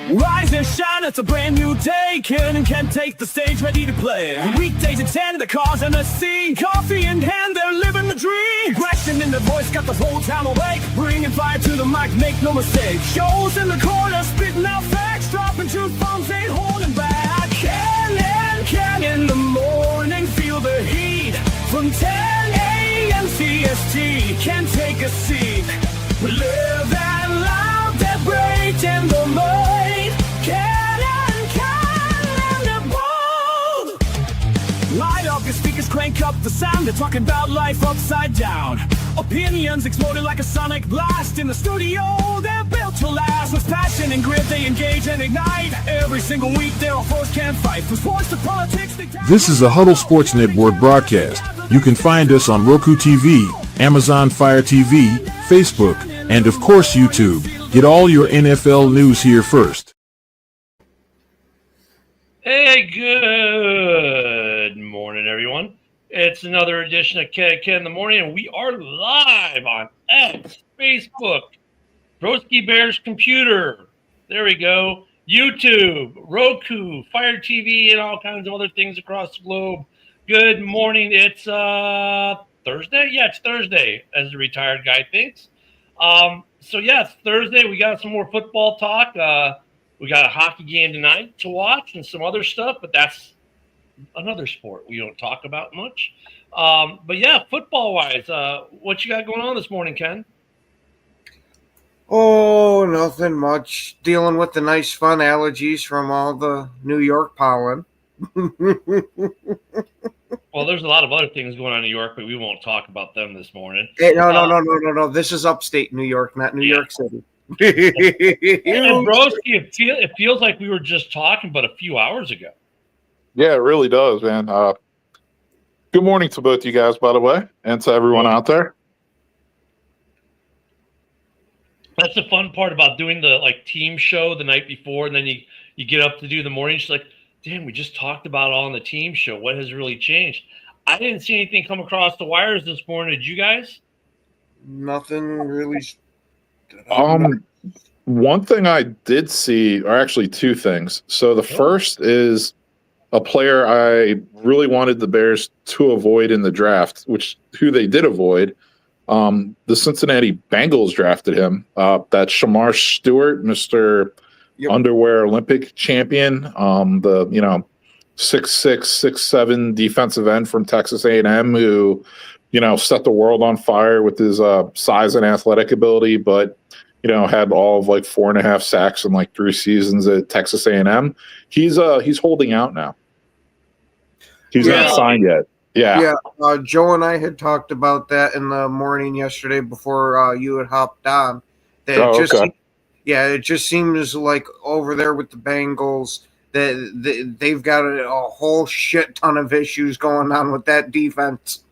Rise and shine, it's a brand new day. Ken and Ken take the stage, ready to play. Weekdays at 10, the cars on the scene. Coffee in hand, they're living the dream. Question in the voice, got the whole town awake. Bringing fire to the mic, make no mistake. Shows in the corner, spitting out facts. Dropping truth bombs, ain't holding back. Ken and Ken in the morning, feel the heat. From 10 a.m. CST, can take a seat. We live and loud, that break in the mind. Light up your speakers, crank up the sound. They're talking about life upside down. Opinions exploding like a sonic blast. In the studio, they're built to last. With passion and grit, they engage and ignite. Every single week, they're all foes can't fight. From sports to politics, This is a Huddle Sports Network broadcast. You can find us on Roku TV, Amazon Fire TV, Facebook, and of course YouTube. Get all your NFL news here first. Hey, good morning, everyone. It's another edition of Ken in the Morning, and we are live on X, Facebook, Broski Bears Computer. There we go. YouTube, Roku, Fire TV, and all kinds of other things across the globe. Good morning. It's Thursday? Yeah, it's Thursday, as the retired guy thinks. So, yeah, it's Thursday. We got some more football talk. We got a hockey game tonight to watch and some other stuff, but that's another sport we don't talk about much. But, yeah, football-wise, what you got going on this morning, Ken? Oh, nothing much. Dealing with the nice, fun allergies from all the New York pollen. Well, there's a lot of other things going on in New York, but we won't talk about them this morning. Hey, no. This is upstate New York, not New York City. And Broski, it feels like we were just talking but a few hours ago. Yeah, it really does, man. Good morning to both you guys, by the way, and to everyone out there. That's the fun part about doing the team show the night before, and then you get up to do the morning. She's like, damn, we just talked about it on the team show. What has really changed? I didn't see anything come across the wires this morning. Did you guys? Nothing really. One thing I did see, or actually two things. So the first is a player I really wanted the Bears to avoid in the draft, who they did avoid. The Cincinnati Bengals drafted him. That's Shamar Stewart, Mr. Underwear Olympic champion. The 6'6", 6'7" defensive end from Texas A&M who, set the world on fire with his size and athletic ability, but had all of 4.5 sacks in 3 seasons at Texas A&M. He's holding out now. He's not signed yet. Yeah. Joe and I had talked about that in the morning yesterday before you had hopped on. It just seems like over there with the Bengals that they've got a whole shit ton of issues going on with that defense.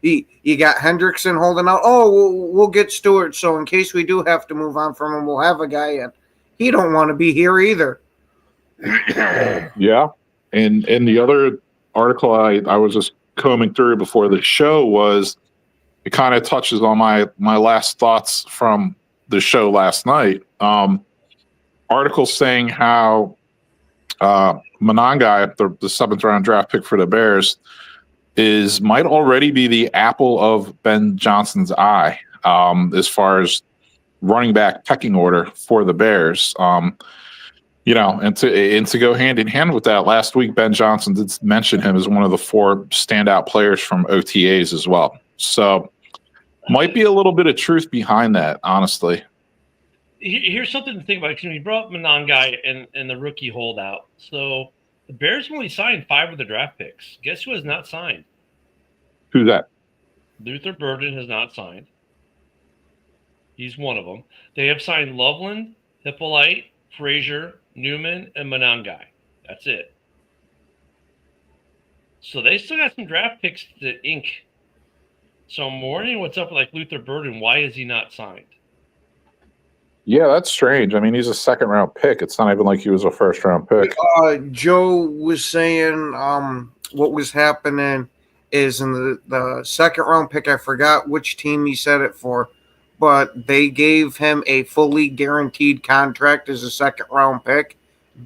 You got Hendrickson holding out. Oh, we'll get Stewart, so in case we do have to move on from him, we'll have a guy in. He don't want to be here either. Yeah, and the other article I was just combing through before the show was it kind of touches on my last thoughts from the show last night. Article saying how Monangai, the 7th round draft pick for the Bears, might already be the apple of Ben Johnson's eye as far as running back pecking order for the Bears. And to go hand in hand with that, last week Ben Johnson did mention him as one of the 4 standout players from OTAs as well. So might be a little bit of truth behind that, honestly. Here's something to think about, because we brought up Monangai and the rookie holdout. So the Bears only signed 5 of the draft picks. Guess who has not signed? Who's that? Luther Burden has not signed. He's one of them. They have signed Loveland, Hippolyte, Frazier, Newman, and Monangai. That's it. So they still got some draft picks to ink. So I'm wondering what's up with Luther Burden. Why is he not signed? Yeah, that's strange. I mean, he's a 2nd round pick. It's not even like he was a 1st round pick. Joe was saying what was happening is in the 2nd round pick, I forgot which team he said it for, but they gave him a fully guaranteed contract as a second-round pick.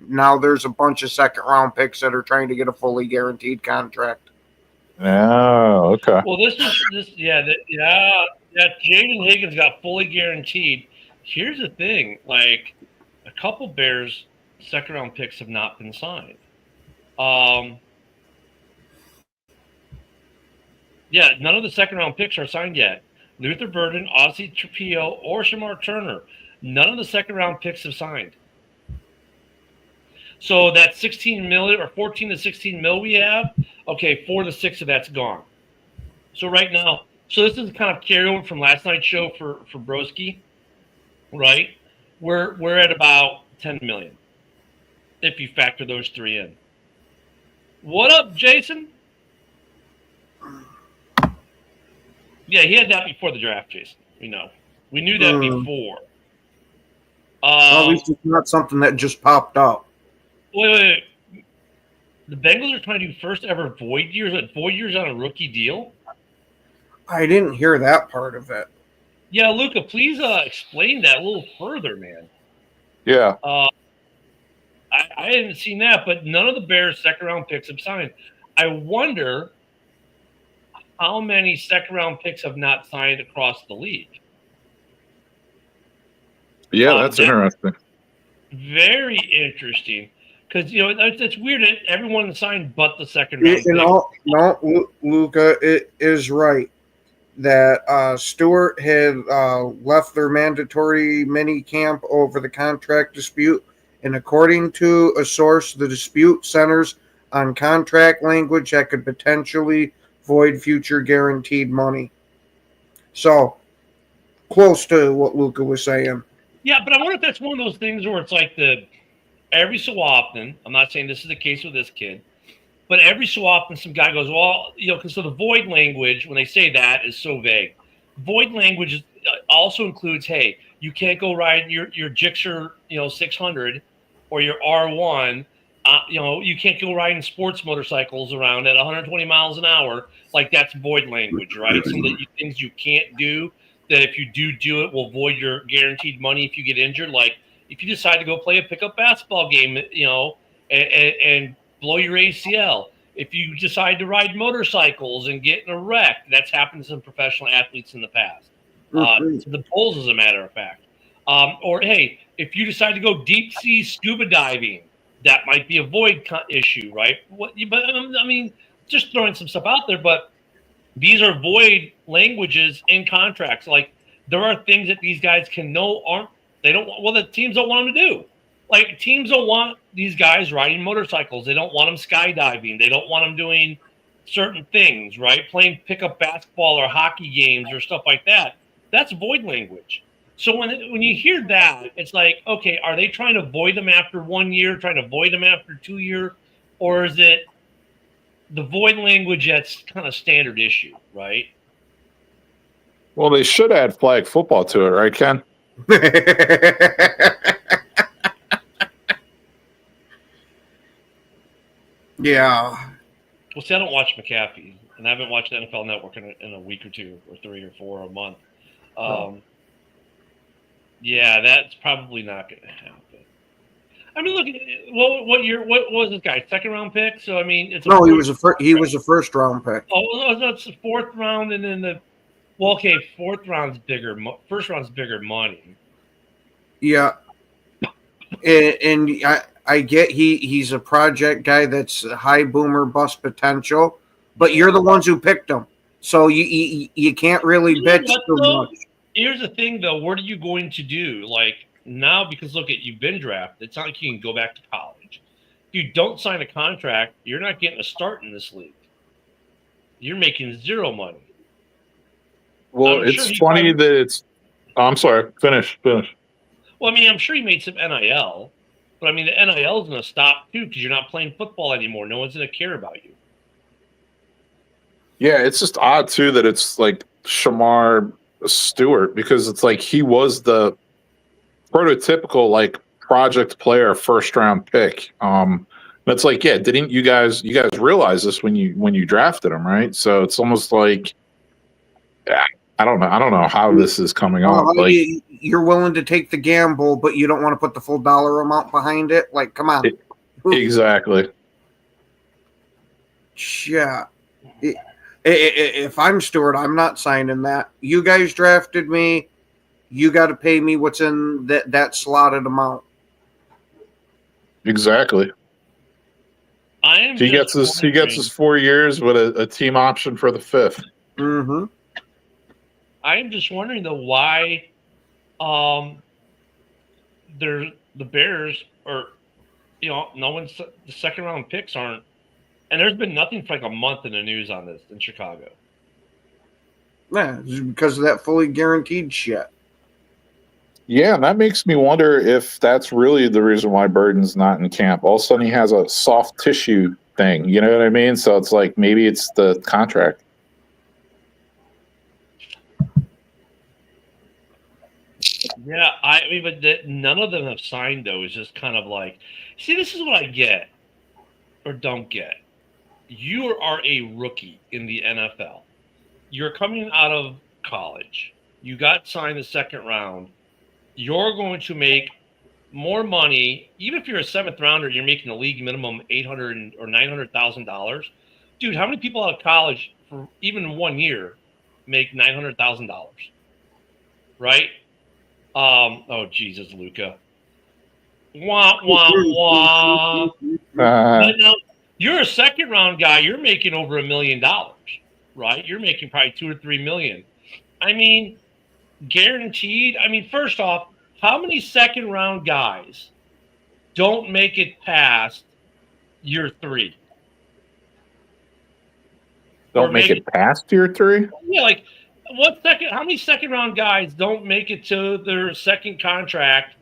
Now there's a bunch of second-round picks that are trying to get a fully guaranteed contract. Oh, okay. Well, Jaden Higgins got fully guaranteed. Here's the thing: like, a couple Bears second-round picks have not been signed. None of the second-round picks are signed yet. Luther Burden, Ozzie Trapillo, or Shamar Turner. None of the second-round picks have signed. So that 16 million or 14 to 16 mil we have, okay, 4 to 6 of that's gone. So right now, this is kind of carryover from last night's show for Broski, right? We're at about 10 million if you factor those three in. What up, Jason? Yeah, he had that before the draft, Jason. We know. We knew that before. At least it's not something that just popped up. Wait. The Bengals are trying to do first ever void years on a rookie deal? I didn't hear that part of it. Yeah, Luca, please explain that a little further, man. Yeah. I hadn't seen that, but none of the Bears' second-round picks have signed. I wonder how many second-round picks have not signed across the league. Yeah, that's interesting. Very interesting. Because, it's weird that everyone signed but the second-round pick. No, Luca, it is right that Stewart had left their mandatory mini camp over the contract dispute. And according to a source, the dispute centers on contract language that could potentially void future guaranteed money. So, close to what Luca was saying. Yeah, but I wonder if that's one of those things where it's like every so often, I'm not saying this is the case with this kid, but every so often some guy goes, well, because the void language, when they say that, is so vague. Void language also includes, hey, you can't go ride your Gixxer, 600 or your R1. You can't go riding sports motorcycles around at 120 miles an hour. Like, that's void language, right? Some of the things you can't do, that if you do it, will void your guaranteed money if you get injured. Like, if you decide to go play a pickup basketball game, and blow your ACL. If you decide to ride motorcycles and get in a wreck, that's happened to some professional athletes in the past. The Bulls, as a matter of fact. Or, hey, if you decide to go deep sea scuba diving, that might be a void issue, right? Just throwing some stuff out there, but these are void languages in contracts. Like, there are things that these guys the teams don't want them to do. Like, teams don't want these guys riding motorcycles. They don't want them skydiving. They don't want them doing certain things, right? Playing pickup basketball or hockey games or stuff like that. That's void language. So when you hear that, it's like, okay, are they trying to void them after 1 year, trying to void them after 2 years? Or is it the void language that's kind of standard issue, right? Well, they should add flag football to it, right, Ken? Yeah. Well, see, I don't watch McAfee, and I haven't watched the NFL Network in a week or two or 3 or 4 or a month. Yeah, that's probably not going to happen. I mean, look, what was this guy? Second round pick? So I mean, he was a first round pick. Oh, that's the fourth round, and then fourth round's bigger. First round's bigger money. Yeah, and I get he's a project guy that's high boomer bust potential, but you're the ones who picked him, so you can't really bitch too much. Here's the thing, though. What are you going to do? Like, now, because look, you've been drafted. It's not like you can go back to college. If you don't sign a contract, you're not getting a start in this league. You're making zero money. Well, it's funny that it's. Oh, I'm sorry. Finish. Well, I mean, I'm sure he made some NIL, but I mean, the NIL is going to stop too because you're not playing football anymore. No one's going to care about you. Yeah, it's just odd too that it's like Shamar Stewart, because it's like he was the prototypical like project player, first round pick. That's like, yeah, didn't you guys realize this when you drafted him, right? So it's almost like I don't know how this is coming up. Like, you're willing to take the gamble, but you don't want to put the full dollar amount behind it. Like, come on. Exactly. Yeah. If I'm Stewart, I'm not signing that. You guys drafted me. You got to pay me what's in that slotted amount. Exactly. He gets his 4 years with a team option for the 5th. Mm-hmm. I am just wondering though why the Bears are, no one's the second round picks aren't, and there's been nothing for like a month in the news on this in Chicago. Yeah, it's because of that fully guaranteed shit. Yeah, and that makes me wonder if that's really the reason why Burden's not in camp. All of a sudden he has a soft tissue thing, you know what I mean? So it's like maybe it's the contract. Yeah, I mean, but none of them have signed though. It's just kind of like, see, this is what I get or don't get. You are a rookie in the NFL. You're coming out of college. You got signed the second round. You're going to make more money, even if you're a 7th rounder. You're making the league minimum $800,000 or $900,000. Dude, how many people out of college for even 1 year make $900,000? Right? Oh Jesus, Luca. Wah wah wah. Now, you're a second round guy. You're making over $1 million, right? You're making probably $2 or $3 million. I mean, guaranteed. I mean, first off, how many second round guys don't make it past year 3? Don't make it past year 3? Yeah, like how many second round guys don't make it to their second contract,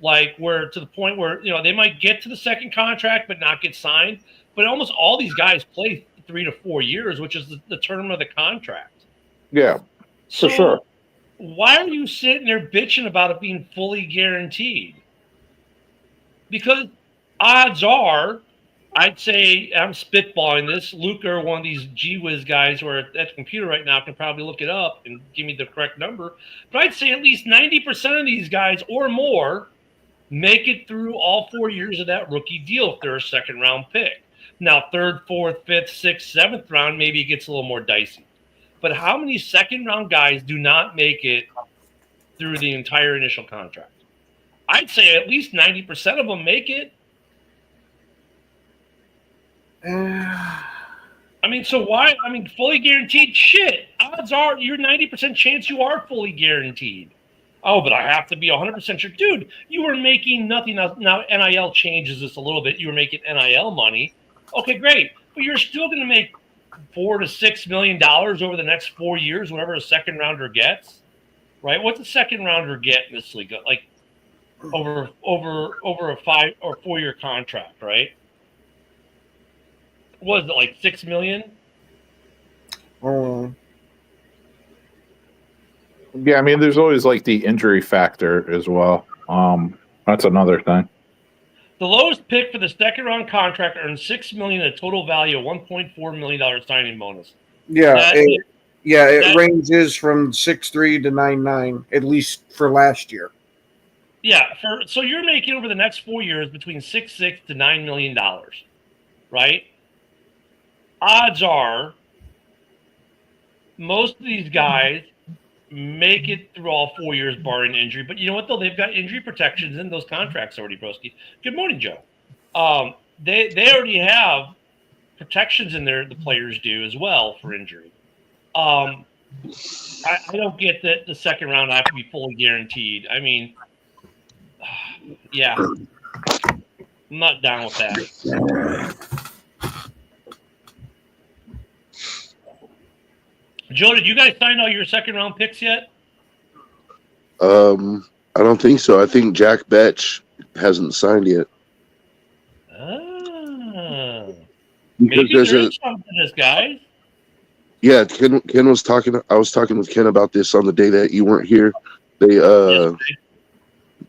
like where to the point where they might get to the second contract but not get signed? But almost all these guys play 3 to 4 years, which is the term of the contract. Yeah, so for sure. Why are you sitting there bitching about it being fully guaranteed? Because odds are, I'd say, I'm spitballing this, Luke or one of these G-Wiz guys who are at the computer right now can probably look it up and give me the correct number. But I'd say at least 90% of these guys or more make it through all 4 years of that rookie deal if they're a second round pick. Now, 3rd, 4th, 5th, 6th, 7th round, maybe it gets a little more dicey. But how many second round guys do not make it through the entire initial contract? I'd say at least 90% of them make it. I mean, so why? I mean, fully guaranteed, shit. Odds are you're 90% chance you are fully guaranteed. Oh, but I have to be 100% sure. Dude, you were making nothing. Now, NIL changes this a little bit. You were making NIL money. Okay, great. But you're still going to make $4 to $6 million over the next 4 years, whatever a second rounder gets, right? What's a second rounder get in this league? Like over a 5 or 4 year contract, right? What is it, like $6 million? Yeah, I mean, there's always like the injury factor as well. That's another thing. The lowest pick for the second round contract earns $6 million, a total value of $1.4 million signing bonus. Yeah, it ranges from 6.3 to 9.9, at least for last year. Yeah, so you're making over the next 4 years between $6.6 to $9 million, right? Odds are most of these guys make it through all 4 years barring injury. But you know what, though? They've got injury protections in those contracts already, broski. Good morning, Joe. They already have protections in there, the players do as well, for injury. I don't get that the second round I have to be fully guaranteed. I mean, yeah. I'm not down with that. Joe, did you guys sign all your second round picks yet? I don't think so. I think Jack Betch hasn't signed yet. Maybe there is something to this, guys. Yeah, Ken was talking. I was talking with Ken about this on the day that you weren't here.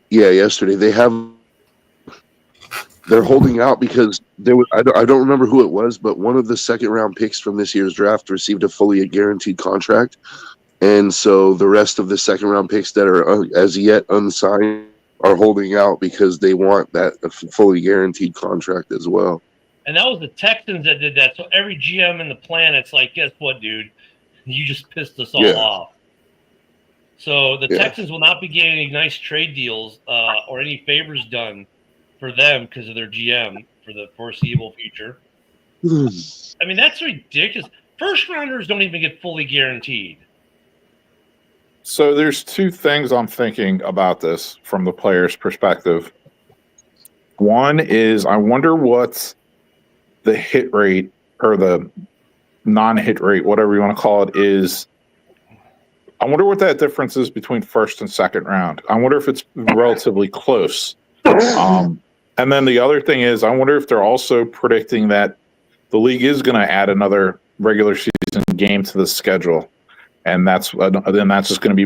Yesterday. They're holding out because I don't remember who it was, but one of the second round picks from this year's draft received a fully guaranteed contract, And so the rest of the second round picks that are as yet unsigned are holding out because they want that fully guaranteed contract as well. And that was the Texans that did that. So every GM in the planet's like, guess what, dude? You just pissed us all off. So the Texans will not be getting any nice trade deals or any favors done for them because of their GM for the foreseeable future. I mean, that's ridiculous. First rounders don't even get fully guaranteed. So there's two things I'm thinking about this from the player's perspective. One is I wonder what the hit rate or the non-hit rate, whatever you want to call it, is. I wonder what that difference is between first and second round. I wonder if it's relatively close. And then the other thing is I wonder if they're also predicting that the league is going to add another regular season game to the schedule. And that's just going to be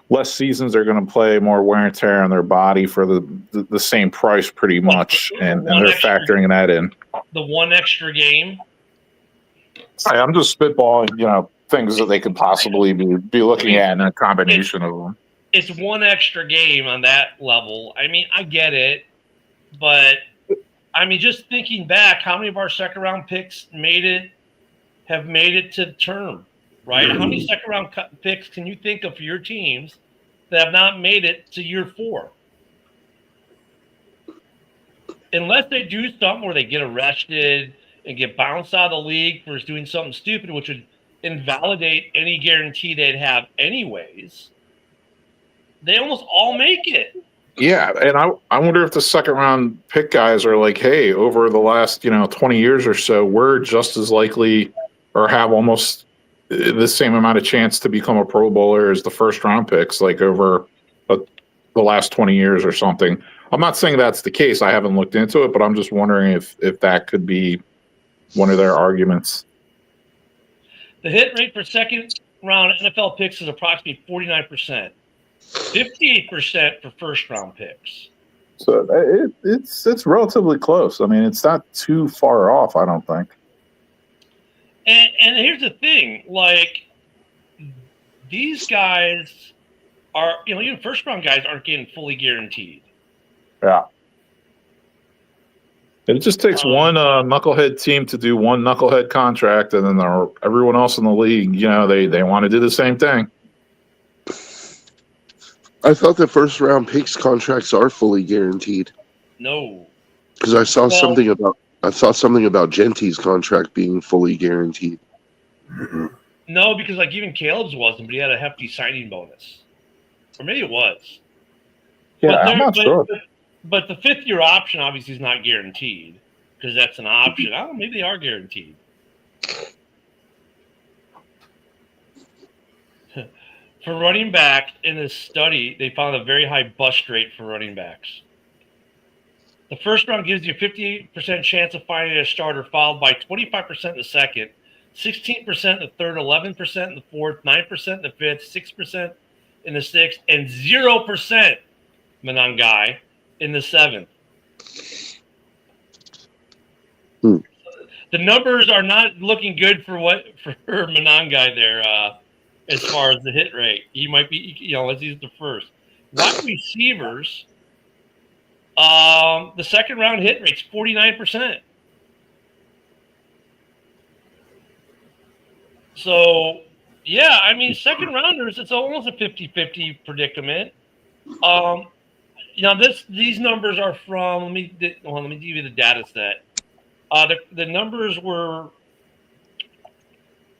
less seasons they're going to play, more wear and tear on their body for the same price pretty much. And they're factoring that in. The one extra game. I'm just spitballing, things that they could possibly be looking at in a combination of them. It's one extra game on that level. I mean, I get it, but I mean, just thinking back, how many of our second round picks have made it to the term, right? How many second round picks can you think of for your teams that have not made it to year 4? Unless they do something where they get arrested and get bounced out of the league for doing something stupid, which would invalidate any guarantee they'd have anyways, they almost all make it. Yeah, and I wonder if the second round pick guys are like, hey, over the last 20 years or so, we're just as likely or have almost the same amount of chance to become a Pro Bowler as the first round picks, like over the last 20 years or something. I'm not saying that's the case. I haven't looked into it, but I'm just wondering if that could be one of their arguments. The hit rate for second round NFL picks is approximately 49%, 58% for first round picks. So it's relatively close. I mean, it's not too far off, I don't think. And here's the thing, like, these guys are, even first round guys aren't getting fully guaranteed. Yeah. It just takes one knucklehead team to do one knucklehead contract, and then everyone else in the league, they want to do the same thing. I thought the first round picks contracts are fully guaranteed. No. Because I saw something about Gentry's contract being fully guaranteed. No, because like even Caleb's wasn't, but he had a hefty signing bonus. Or maybe it was. Yeah, I'm not sure. But the 5th-year option obviously is not guaranteed because that's an option. I don't know, maybe they are guaranteed. For running back, in this study, they found a very high bust rate for running backs. The first round gives you a 58% chance of finding a starter, followed by 25% in the second, 16% in the third, 11% in the fourth, 9% in the fifth, 6% in the sixth, and 0%, Monangai, in the 7th. The numbers are not looking good for Monangai there as far as the hit rate. He might be, as he's the first. Wide receivers, the second round hit rate's 49%. So, yeah, I mean, second rounders, it's almost a 50-50 predicament. These numbers are from. Let me give you the data set. The numbers were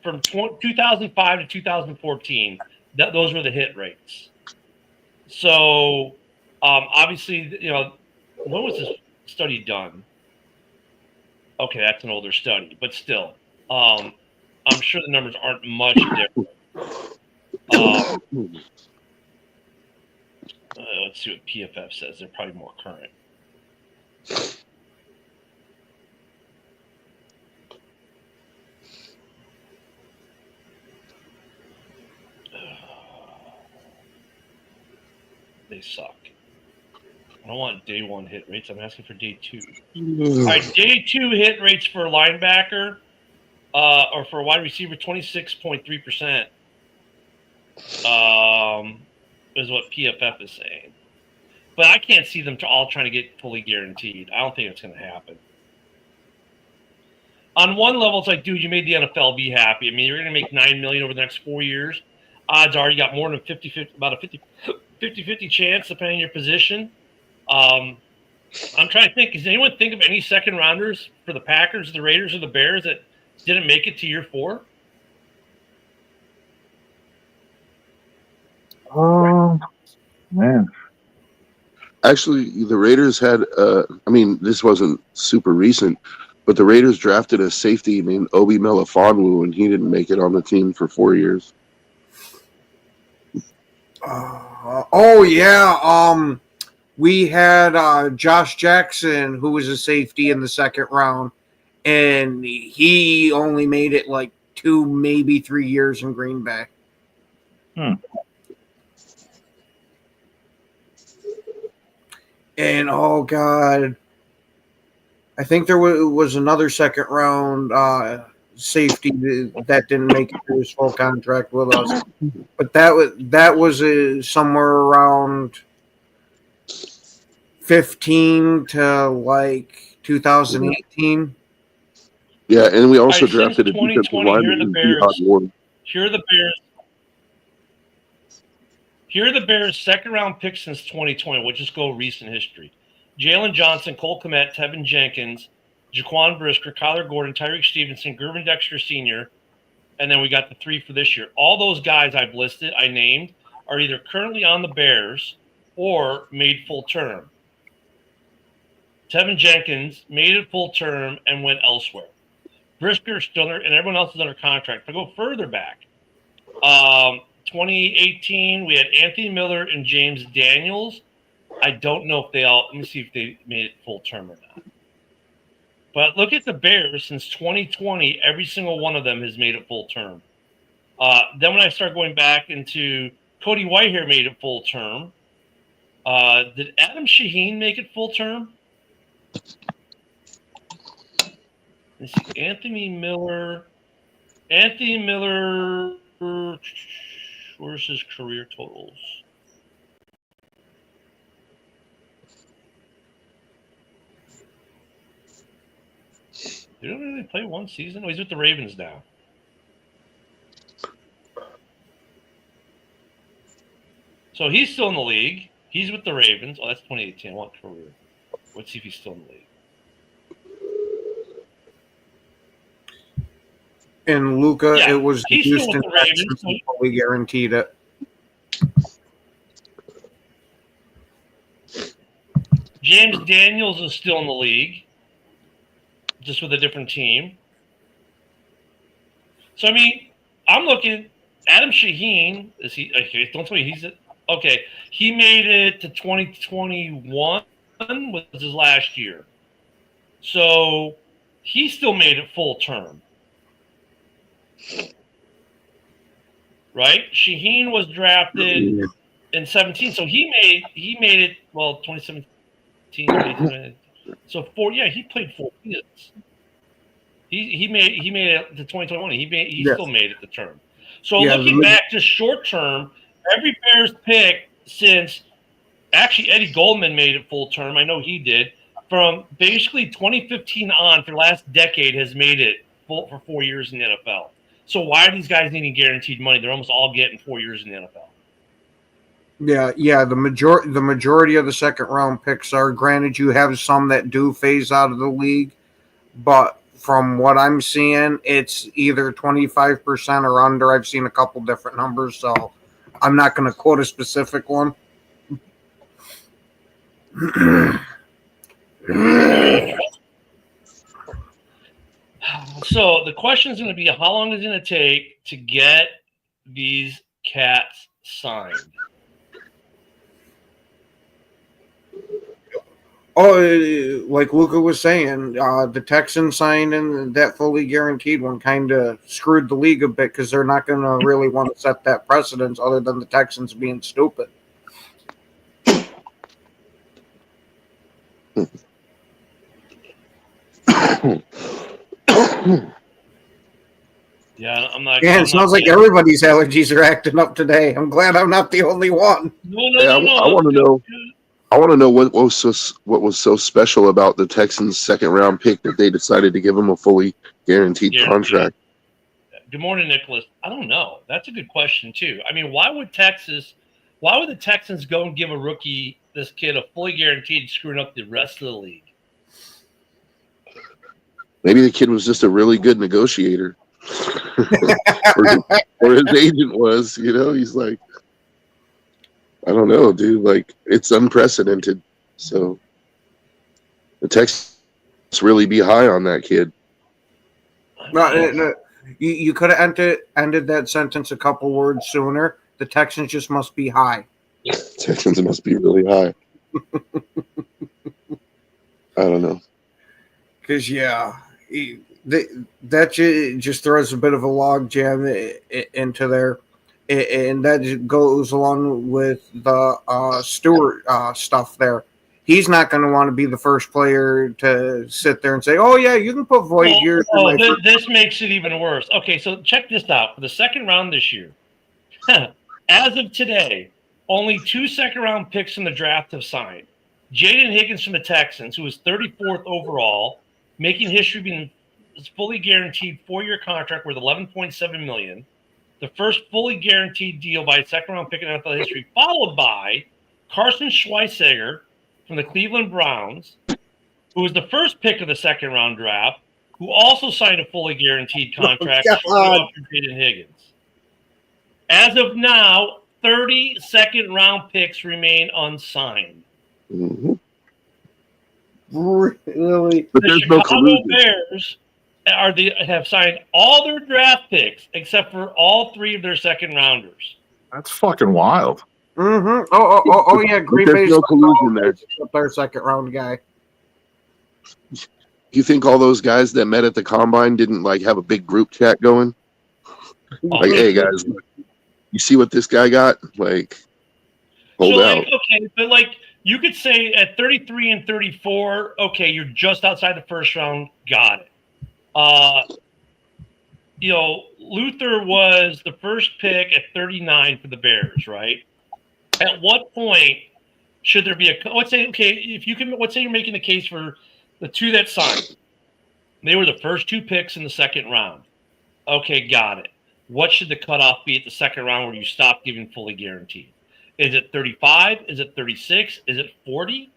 from 2005 to 2014. Those were the hit rates. So, obviously, when was this study done? Okay, that's an older study, but still, I'm sure the numbers aren't much different. Let's see what PFF says. They're probably more current. They suck. I don't want day 1 hit rates. I'm asking for day 2. All right, day 2 hit rates for a linebacker or for a wide receiver, 26.3%. is what PFF is saying. But I can't see them all trying to get fully guaranteed. I don't think it's going to happen. On one level, it's like, dude, you made the NFL be happy. I mean, you're going to make $9 million over the next 4 years. Odds are you got more than about a 50-50 chance, depending on your position. I'm trying to think. Does anyone think of any second rounders for the Packers, the Raiders, or the Bears that didn't make it to year 4? Man. Actually, the Raiders had, I mean, this wasn't super recent, but the Raiders drafted a safety named Obi Melifonwu, and he didn't make it on the team for 4 years. We had Josh Jackson, who was a safety in the second round, and he only made it like 2, maybe 3 years in Green Bay. And oh god, I think there was another second round safety that didn't make it to his full contract with us, but that was somewhere around 15 to like 2018. Yeah, and we also All right, drafted a since 2020, here are the Bears. Here are the Bears' second-round picks since 2020. We'll just go recent history. Jalen Johnson, Cole Kmet, Tevin Jenkins, Jaquan Brisker, Kyler Gordon, Tyreek Stevenson, Gervin Dexter Sr., and then we got the 3 for this year. All those guys I've listed, I named, are either currently on the Bears or made full term. Tevin Jenkins made it full term and went elsewhere. Brisker still and everyone else is under contract. If I go further back, 2018, we had Anthony Miller and James Daniels. I don't know if let me see if they made it full term or not. But look at the Bears since 2020, every single one of them has made it full term. Then when I start going back into Cody Whitehair made it full term. Did Adam Shaheen make it full term? Let's see, Anthony Miller, where's his career totals? He didn't really play one season. Oh, he's with the Ravens now. So he's still in the league. He's with the Ravens. Oh, that's 2018. I want career. Let's see if he's still in the league. And Luka, Yeah, it was the he's still Houston with the Ravens, Texans so- who we guaranteed it. James Daniels is still in the league, just with a different team. So, I mean, I'm looking. Adam Shaheen, is he? Okay, don't tell me he's okay. He made it to 2021 was his last year. So, he still made it full term. Right? Shaheen was drafted in 17, so he made it 2017. So he played 4 years. He made it to 2021. He still made it the term. So looking back just short term, every Bears pick since actually Eddie Goldman made it full term. I know he did. From basically 2015 on for the last decade has made it full for 4 years in the NFL. So why are these guys needing guaranteed money? They're almost all getting 4 years in the NFL. Yeah. The majority of the second round picks are. Granted, you have some that do phase out of the league, but from what I'm seeing, it's either 25% or under. I've seen a couple different numbers, so I'm not going to quote a specific one. So the question is going to be, how long is it going to take to get these cats signed? Oh, like Luka was saying, the Texans signed and that fully guaranteed one kind of screwed the league a bit because they're not going to really want to set that precedence other than the Texans being stupid. Yeah, I'm not. Yeah, I'm it sounds not like everybody's allergies are acting up today. I'm glad I'm not the only one. No. I want to know. I want to know what was so special about the Texans' second round pick that they decided to give him a fully guaranteed contract. Good morning, Nicholas. I don't know. That's a good question too. I mean, why would the Texans go and give this kid a fully guaranteed, screwing up the rest of the league? Maybe the kid was just a really good negotiator, or his agent was. He's like, I don't know, dude. Like, it's unprecedented. So the Texans really be high on that kid. No, you could have ended that sentence a couple words sooner. The Texans just must be high. Texans must be really high. I don't know. Because, that just throws a bit of a log jam into there. And that goes along with the Stewart stuff there. He's not going to want to be the first player to sit there and say, "Oh yeah, you can put Voit here." This makes it even worse. Okay, so check this out. For the second round this year, as of today, only 2 second-round picks in the draft have signed. Jaden Higgins from the Texans, who was 34th overall, making history being fully guaranteed 4-year contract worth $11.7 million. The first fully guaranteed deal by a second-round pick in NFL history, followed by Carson Schweizer from the Cleveland Browns, who was the first pick of the second-round draft, who also signed a fully guaranteed contract for Jaden Higgins. As of now, 30 second-round picks remain unsigned. Mm-hmm. Really? But there's the no Chicago collusion. Bears have signed all their draft picks except for all 3 of their second-rounders. That's fucking wild. Mm-hmm. Oh, yeah. Green There's Bay's no collusion there. Their second-round guy. You think all those guys that met at the combine didn't have a big group chat going? Like, hey guys, you see what this guy got? Like, hold out. Okay, but you could say at 33 and 34, okay, you're just outside the first round. Got it. Luther was the first pick at 39 for the Bears, right? At what point should there be let's say you're making the case for the 2 that signed. They were the first 2 picks in the second round. Okay, got it. What should the cutoff be at the second round where you stop giving fully guaranteed? Is it 35? Is it 36? Is it 40?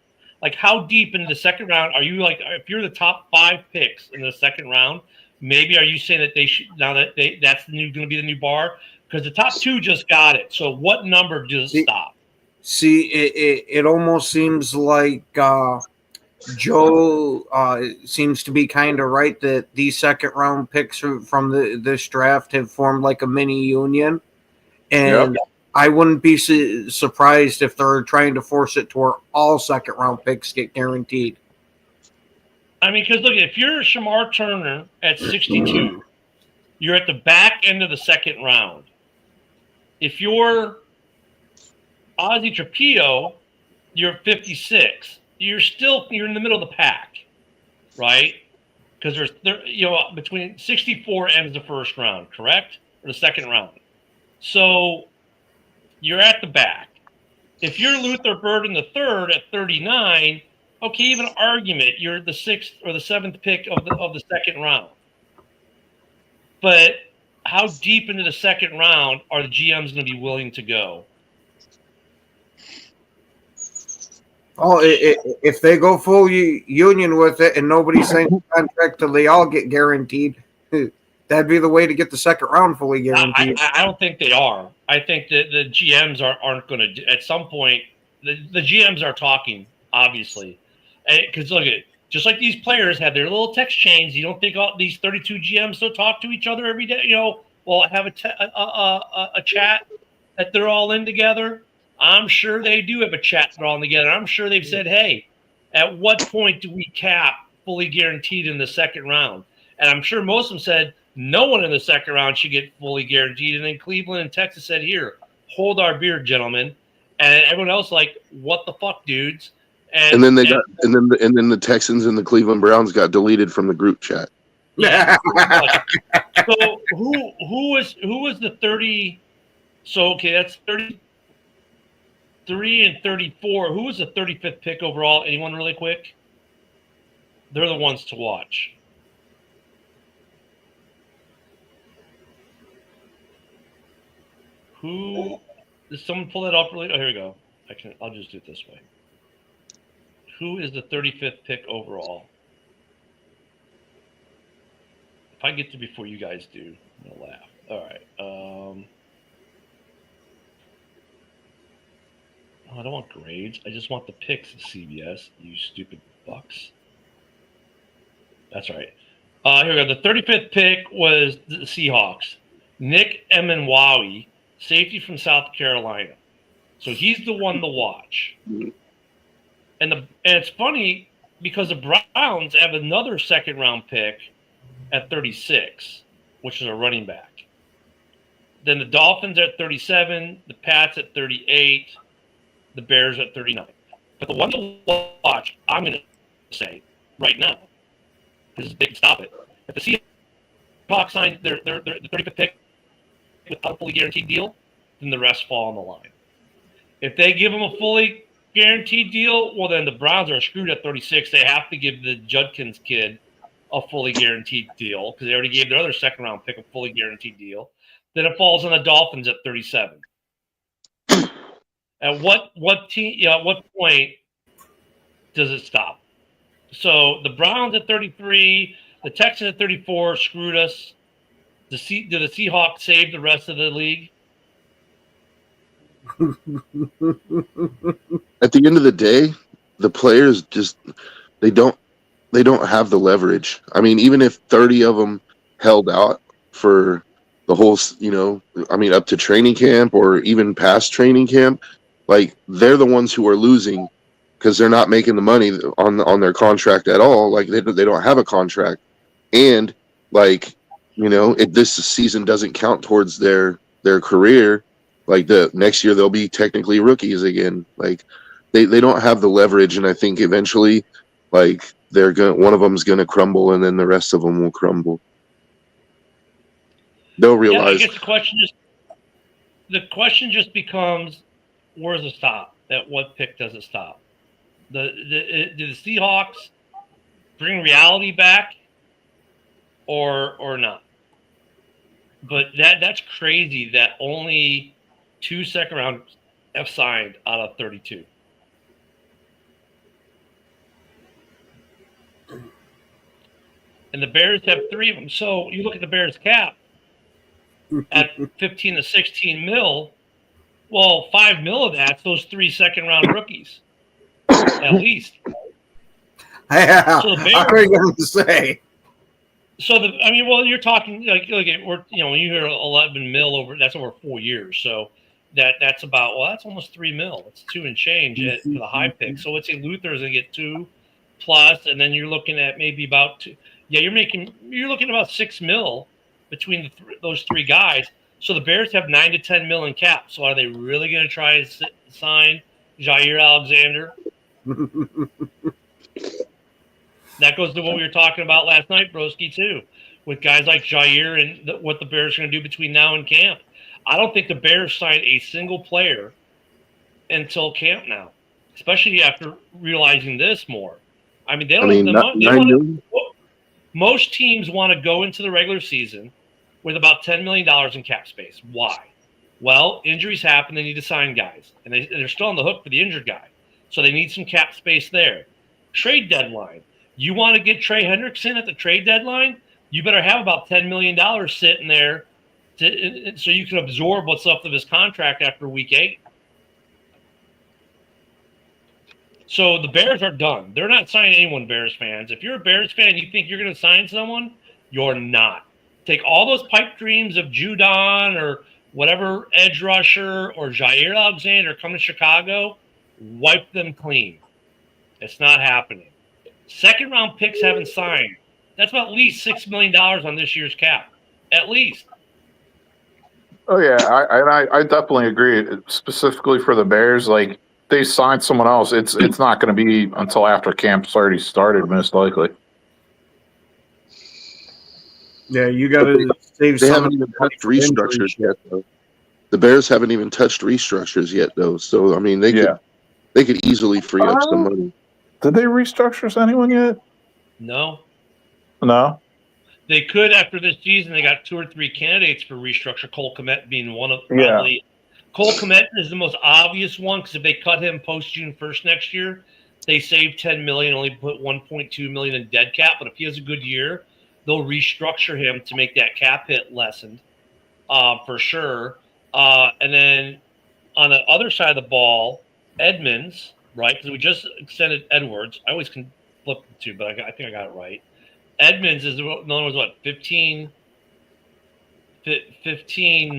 How deep into the second round are you? If you're the top 5 picks in the second round, maybe are you saying that they should that's going to be the new bar? Because the top 2 just got it. So what number does it stop? See, it almost seems like Joe seems to be kind of right that these second-round picks from this draft have formed like a mini union. And I wouldn't be surprised if they're trying to force it to where all second-round picks get guaranteed. I mean, because look, if you're Shamar Turner at 62, you're at the back end of the second round. If you're Ozzie Trapillo, you're 56. You're in the middle of the pack, right? Because there's between 64 ends the first round, correct, or the second round. So you're at the back. If you're Luther Burden the third at 39, okay, even an argument, you're the 6th or the 7th pick of the second round. But how deep into the second round are the GMs going to be willing to go? Oh, if they go full union with it and nobody signs a contract till they all get guaranteed, that'd be the way to get the second round fully guaranteed. I don't think they are. I think that the GMs aren't going to. At some point, the GMs are talking, obviously. Because look at it. Just like these players have their little text chains, you don't think all these 32 GMs don't talk to each other every day? Have a chat that they're all in together. I'm sure they do have a chat they're all in together. I'm sure they've said, hey, at what point do we cap fully guaranteed in the second round? And I'm sure most of them said no one in the second round should get fully guaranteed. And then Cleveland and Texas said, here, hold our beer, gentlemen. And everyone else what the fuck, dudes? And then the Texans and the Cleveland Browns got deleted from the group chat. Yeah. So who was the 30? So okay, that's 33 and 34. Who was the 35th pick overall? Anyone really quick? They're the ones to watch. Who? Did someone pull that up really? Oh, here we go. I'll just do it this way. Who is the 35th pick overall? If I get to before you guys do, I'm gonna laugh. All right. I don't want grades. I just want the picks of CBS. You stupid bucks. That's right. Here we go. The 35th pick was the Seahawks. Nick Emenwawi, safety from South Carolina. So he's the one to watch. And it's funny because the Browns have another second-round pick at 36, which is a running back. Then the Dolphins at 37, the Pats at 38, the Bears at 39. But the one to watch, I'm going to say right now, because they can stop it. If the Seahawks sign their 35th pick without a fully guaranteed deal, then the rest fall on the line. If they give them a fully guaranteed deal, well, then the Browns are screwed at 36. They have to give the Judkins kid a fully guaranteed deal because they already gave their other second-round pick a fully guaranteed deal. Then it falls on the Dolphins at 37. At what point does it stop? So the Browns at 33, the Texans at 34 screwed us. Did the Seahawks save the rest of the league? At the end of the day, the players just they don't have the leverage. I mean, even if 30 of them held out for the whole, up to training camp or even past training camp, like they're the ones who are losing because they're not making the money on their contract at all. Like they don't have a contract, and like if this season doesn't count towards their career, like the next year they'll be technically rookies again. Like they don't have the leverage, and I think eventually, like one of them's gonna crumble, and then the rest of them will crumble. They'll realize. Yeah, I guess the question just becomes, where does it stop? At what pick does it stop? Do the Seahawks bring reality back, or not? But that's crazy that only 2 second rounds have signed out of 32. And the Bears have 3 of them. So you look at the Bears cap at 15 to 16 mil. Well, 5 mil of that's those 3 second round rookies, at least. Yeah, so the Bears, I was going to say. So you're talking like when you hear 11 mil that's over 4 years. So that's almost 3 mil. It's 2 and change for the high pick. So let's say Luther's gonna get 2 plus, and then you're looking at maybe about 2. Yeah, you're looking at about 6 mil between those 3 guys. So the Bears have 9 to 10 mil in cap. So are they really going to try to sign Jair Alexander? That goes to what we were talking about last night, Broski, too, with guys like Jair and what the Bears are going to do between now and camp. I don't think the Bears signed a single player until camp now, especially after realizing this more. I mean, most teams want to go into the regular season with about $10 million in cap space. Why? Well, injuries happen. They need to sign guys, and they're still on the hook for the injured guy. So they need some cap space there. Trade deadline. You want to get Trey Hendrickson at the trade deadline? You better have about $10 million sitting there so you can absorb what's left of his contract after week 8. So the Bears are done. They're not signing anyone, Bears fans. If you're a Bears fan and you think you're going to sign someone, you're not. Take all those pipe dreams of Judon or whatever edge rusher or Jair Alexander coming to Chicago, wipe them clean. It's not happening. Second round picks haven't signed. That's about at least $6 million on this year's cap. At least. Oh yeah, I definitely agree. Specifically for the Bears, like they signed someone else. It's not going to be until after camp's already started, most likely. Yeah, you got to save They some. haven't even touched restructures yet, though. The Bears haven't even touched restructures yet, though. So I mean, they could easily free up some money. Did they restructure anyone yet? No. No. They could after this season. They got 2 or 3 candidates for restructure. Cole Kmet being one of probably. Cole Kmet is the most obvious one because if they cut him post June 1st next year, they save $10 million, only put $1.2 million in dead cap. But if he has a good year, they'll restructure him to make that cap hit lessened, for sure. And then on the other side of the ball, Edmonds, right? Because we just extended Edwards. I always can flip the two, but I think I got it right. Edmonds is, in other words, what, 15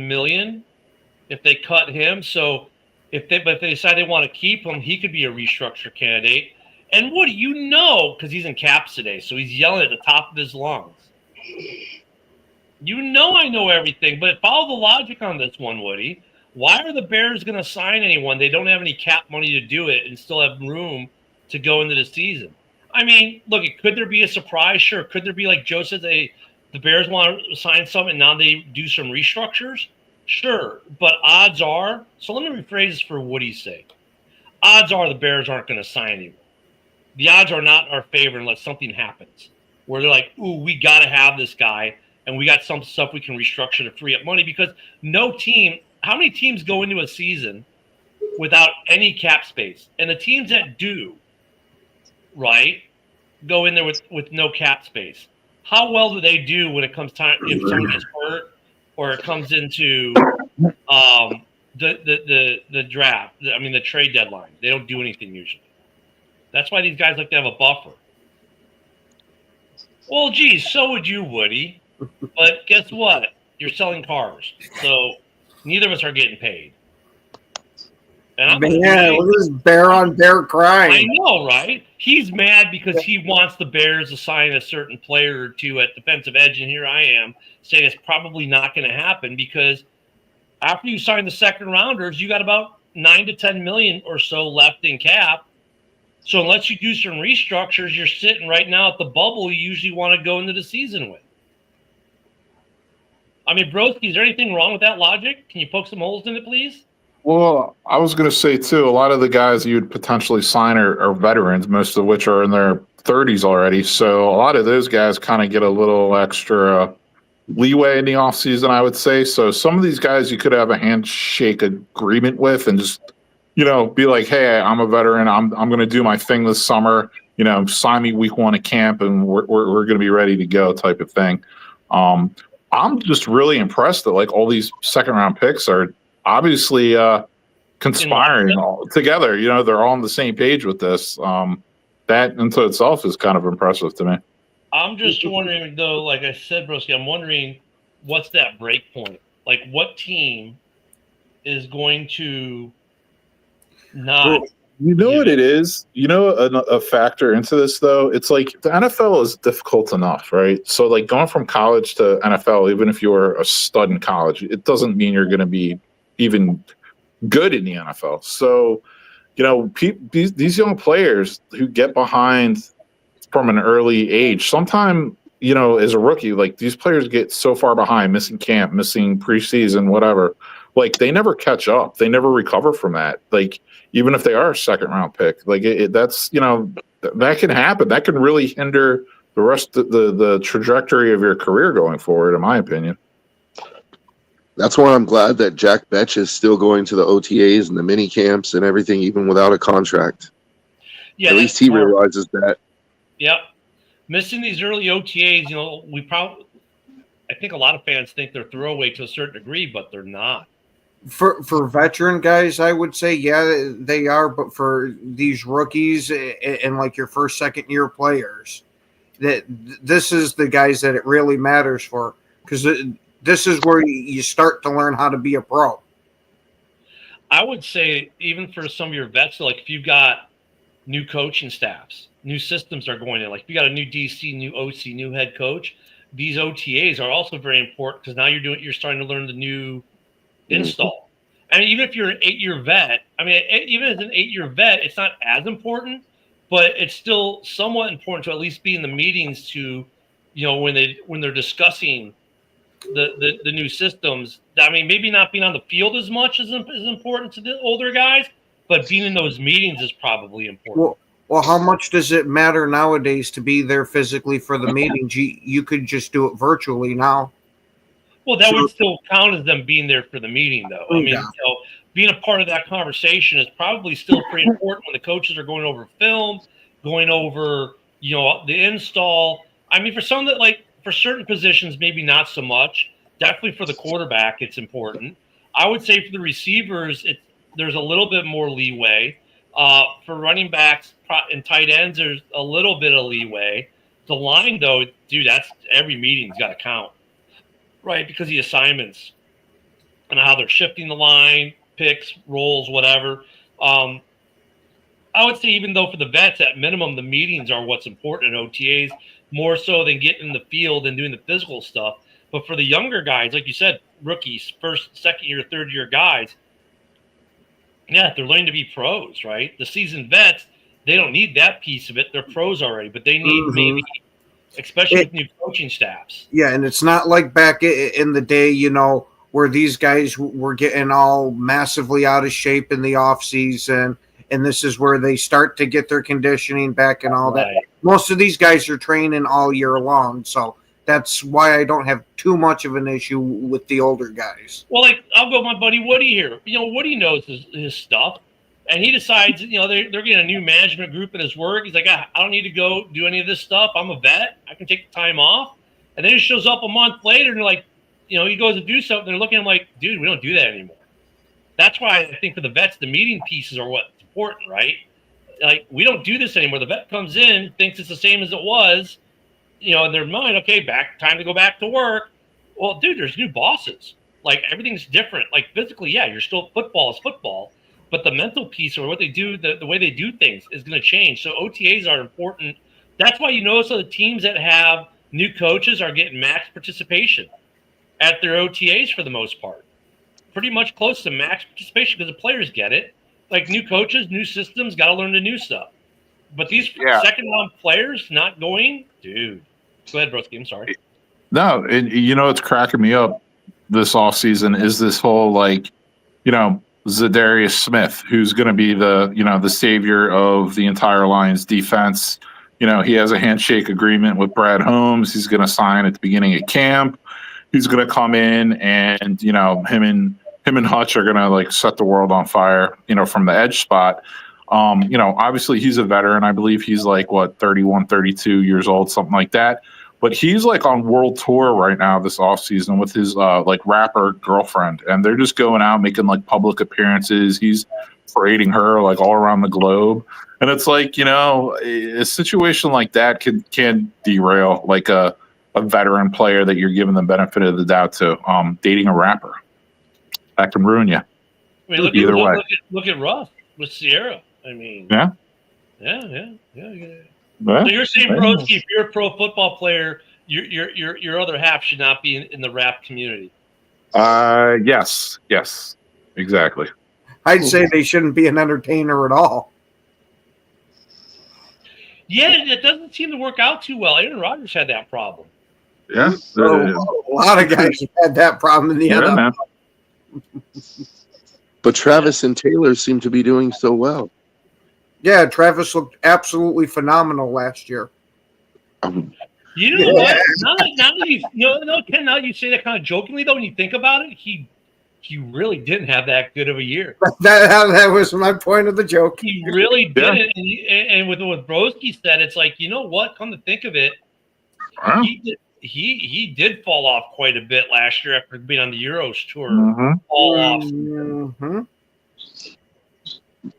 million if they cut him. So if they decide they want to keep him, he could be a restructure candidate. And what do you know? Because he's in caps today, so he's yelling at the top of his lungs. You know I know everything, but follow the logic on this one, Woody. Why are the Bears going to sign anyone? They don't have any cap money to do it and still have room to go into the season. I mean, look, could there be a surprise? Sure. Could there be, like Joe said, the Bears want to sign something and now they do some restructures? Sure. But odds are, so let me rephrase this for Woody's sake. Odds are the Bears aren't going to sign anyone. The odds are not our favor unless something happens where they're like, ooh, we got to have this guy and we got some stuff we can restructure to free up money because no team, how many teams go into a season without any cap space? And the teams that do, right, go in there with no cap space. How well do they do when it comes time if someone gets hurt or it comes into the draft? I mean the trade deadline. They don't do anything usually. That's why these guys like to have a buffer. Well, geez, so would you, Woody. But guess what? You're selling cars, so neither of us are getting paid. And I'm Man, look at this bear on bear crying. I know, right? He's mad because he wants the Bears to sign a certain player or two at defensive edge, and here I am saying it's probably not going to happen because after you sign the second rounders, you got about 9 to 10 million or so left in cap. So unless you do some restructures, you're sitting right now at the bubble you usually want to go into the season with. I mean, Broski, is there anything wrong with that logic? Can you poke some holes in it, please? Well, I was going to say, too, a lot of the guys you'd potentially sign are veterans, most of which are in their 30s already. So a lot of those guys kind of get a little extra leeway in the offseason, I would say. So some of these guys you could have a handshake agreement with and just, be like, hey, I'm a veteran. I'm going to do my thing this summer. Sign me week 1 at camp and we're going to be ready to go type of thing. I'm just really impressed that all these second round picks are obviously conspiring all together. They're all on the same page with this. That into itself is kind of impressive to me. I'm just wondering, though, like I said, Broski, I'm wondering what's that break point? Like, what team is going to not? What it is? A factor into this, though, it's like the NFL is difficult enough, right? So, going from college to NFL, even if you're a stud in college, it doesn't mean you're going to be even good in the NFL. So, these young players who get behind from an early age, sometime, as a rookie, these players get so far behind, missing camp, missing preseason, whatever. They never catch up. They never recover from that. Even if they are a second round pick, that's, that can happen. That can really hinder the rest of the trajectory of your career going forward, in my opinion. That's why I'm glad that Jack Betch is still going to the OTAs and the mini camps and everything, even without a contract. Yeah, at least he realizes that. Yep. Missing these early OTAs, I think a lot of fans think they're throwaway to a certain degree, but they're not. For veteran guys, I would say, yeah, they are. But for these rookies and your first, second year players, that this is the guys that it really matters for, because this is where you start to learn how to be a pro. I would say even for some of your vets, if you've got new coaching staffs, new systems are going in, if you got a new DC, new OC, new head coach, these OTAs are also very important because now you're starting to learn the new install. I mean, even if you're an 8-year vet, even as an 8-year vet, it's not as important, but it's still somewhat important to at least be in the meetings to when they're discussing the new systems. I mean, maybe not being on the field as much is important to the older guys, but being in those meetings is probably important. Well, how much does it matter nowadays to be there physically for the meetings? You could just do it virtually now. Well, that would still count as them being there for the meeting, though. I mean, being a part of that conversation is probably still pretty important when the coaches are going over film, going over, the install. I mean, for some for certain positions, maybe not so much. Definitely for the quarterback, it's important. I would say for the receivers, there's a little bit more leeway. For running backs and tight ends, there's a little bit of leeway. The line, though, dude, that's every meeting's got to count, right? Because the assignments and how they're shifting the line, picks, rolls, whatever. I would say even though for the vets, at minimum, the meetings are what's important in OTAs, more so than getting in the field and doing the physical stuff. But for the younger guys, like you said, rookies, first, second year, third year guys, yeah, they're learning to be pros, right? The seasoned vets, they don't need that piece of it. They're pros already, but they need maybe, especially with new coaching staffs. Yeah, and it's not like back in the day, where these guys were getting all massively out of shape in the off season, and this is where they start to get their conditioning back and all that. Most of these guys are training all year long, so that's why I don't have too much of an issue with the older guys. Well, I'll go with my buddy Woody here. Woody knows his stuff, and he decides, they're getting a new management group at his work. He's like, I don't need to go do any of this stuff. I'm a vet. I can take the time off. And then he shows up a month later, and they're like, he goes to do something. They're looking at him like, dude, we don't do that anymore. That's why I think for the vets, the meeting pieces are what's important, right? Like, we don't do this anymore. The vet comes in, thinks it's the same as it was, in their mind, okay, time to go back to work. Well, dude, there's new bosses. Like, everything's different. Like, physically, yeah, football is football, but the mental piece or what they do, the way they do things is going to change. So OTAs are important. That's why you notice the teams that have new coaches are getting max participation at their OTAs for the most part. Pretty much close to max participation because the players get it. Like, new coaches, new systems, got to learn the new stuff. But these second-round players not going, dude. Go ahead, Broski. I'm sorry. No, and it's cracking me up this offseason is this whole, Zadarius Smith, who's going to be the savior of the entire Lions defense. He has a handshake agreement with Brad Holmes. He's going to sign at the beginning of camp. He's going to come in and, him and Hutch are going to set the world on fire, from the edge spot. Obviously he's a veteran. I believe he's 31, 32 years old, something like that. But he's on world tour right now this offseason with his rapper girlfriend. And they're just going out making public appearances. He's parading her all around the globe. And it's a situation like that can derail a veteran player that you're giving the benefit of the doubt to. Dating a rapper. That can ruin you. I mean, look at Ruff with Sierra. I mean, yeah. So you're saying, Broski, if you're a pro football player, your other half should not be in the rap community. Yes, exactly. I'd say they shouldn't be an entertainer at all. Yeah, it doesn't seem to work out too well. Aaron Rodgers had that problem. Yeah, a lot of guys had that problem in the NFL. But Travis and Taylor seem to be doing so well. Yeah, Travis looked absolutely phenomenal last year. What? Now that you say that kind of jokingly, though, when you think about it, he really didn't have that good of a year. That was my point of the joke. He really didn't. And with what Broski said, it's like, you know what? Come to think of it, he did fall off quite a bit last year after being on the Euros tour. All off.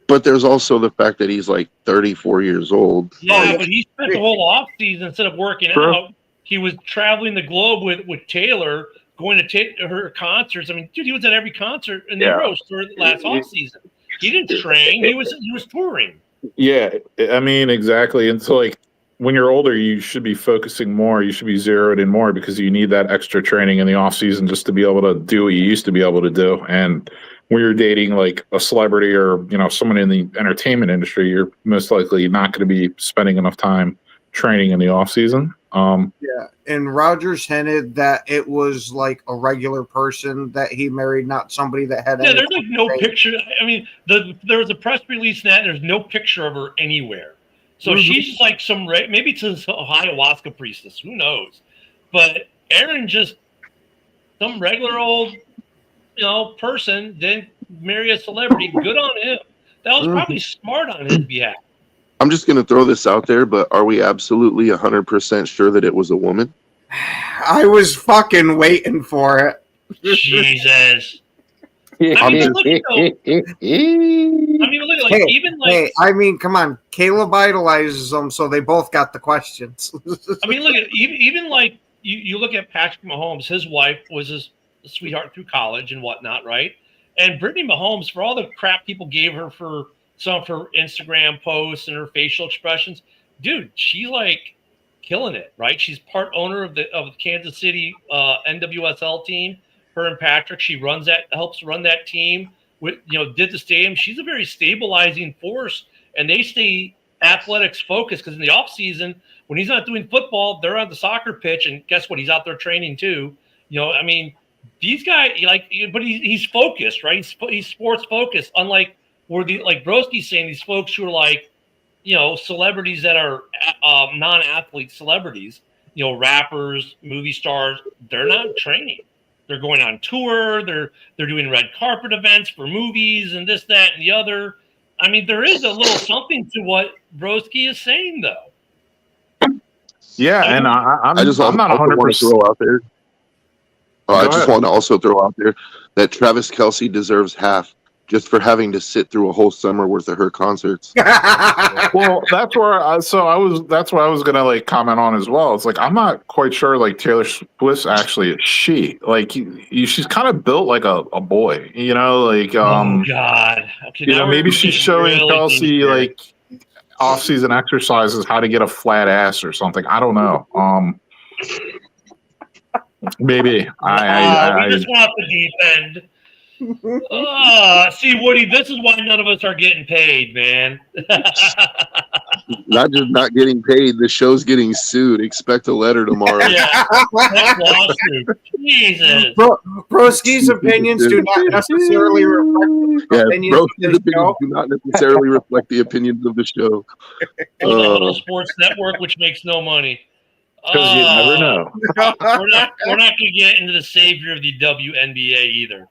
But there's also the fact that he's 34 years old. Yeah, but he spent the whole off season, instead of working out, he was traveling the globe with Taylor, going to her concerts. I mean, dude, he was at every concert in the Euros tour last off season. He didn't train; he was touring. Yeah, I mean, exactly. And so, when you're older, you should be focusing more. You should be zeroed in more because you need that extra training in the off season just to be able to do what you used to be able to do. And when you're dating a celebrity or someone in the entertainment industry, you're most likely not going to be spending enough time training in the off season. Yeah, and Rogers hinted that it was like a regular person that he married, not somebody that had. Yeah, there's like no picture. I mean, there was a press release that there's no picture of her anywhere. So she's just like maybe it's a ayahuasca priestess. Who knows? But Aaron just some regular old, person didn't marry a celebrity. Good on him. That was probably smart on his behalf. I'm just going to throw this out there, but are we absolutely 100% sure that it was a woman? I was fucking waiting for it. Jesus. I mean, look at I mean, come on. Caleb idolizes them, so they both got the questions. I mean, look at even like you look at Patrick Mahomes. His wife was his sweetheart through college and whatnot, right? And Brittany Mahomes, for all the crap people gave her for some of her Instagram posts and her facial expressions, dude, she's like killing it, right? She's part owner of the Kansas City NWSL team. Her and Patrick, she helps run that team. Did the stadium. She's a very stabilizing force, and they stay athletics focused because in the off season, when he's not doing football, they're on the soccer pitch, and guess what? He's out there training too. I mean, these guys but he's focused, right? He's sports focused, unlike. Or like Broski's saying, these folks who are like, celebrities that are non-athlete celebrities, rappers, movie stars, they're not training. They're going on tour. They're doing red carpet events for movies and this, that, and the other. I mean, there is a little something to what Broski is saying, though. Yeah, and I'm not 100% throw out there. I just want to also throw out there that Travis Kelce deserves half. Just for having to sit through a whole summer worth of her concerts. Well, that's where I was gonna like comment on as well. It's like I'm not quite sure like Taylor Swift actually is she. Like she's kind of built like a boy, oh God. Okay, maybe she's showing really Kelsey like off-season exercises how to get a flat ass or something. I don't know. Maybe we just want the deep end. See, Woody, this is why none of us are getting paid, man. Not just not getting paid, the show's getting sued. Expect a letter tomorrow. Yeah, lawsuit. Jesus. Broski's opinions do not necessarily reflect the opinions of the show. Do not necessarily reflect the opinions of the show. The Sports Network, which makes no money. Because you never know. We're not going to get into the savior of the WNBA either.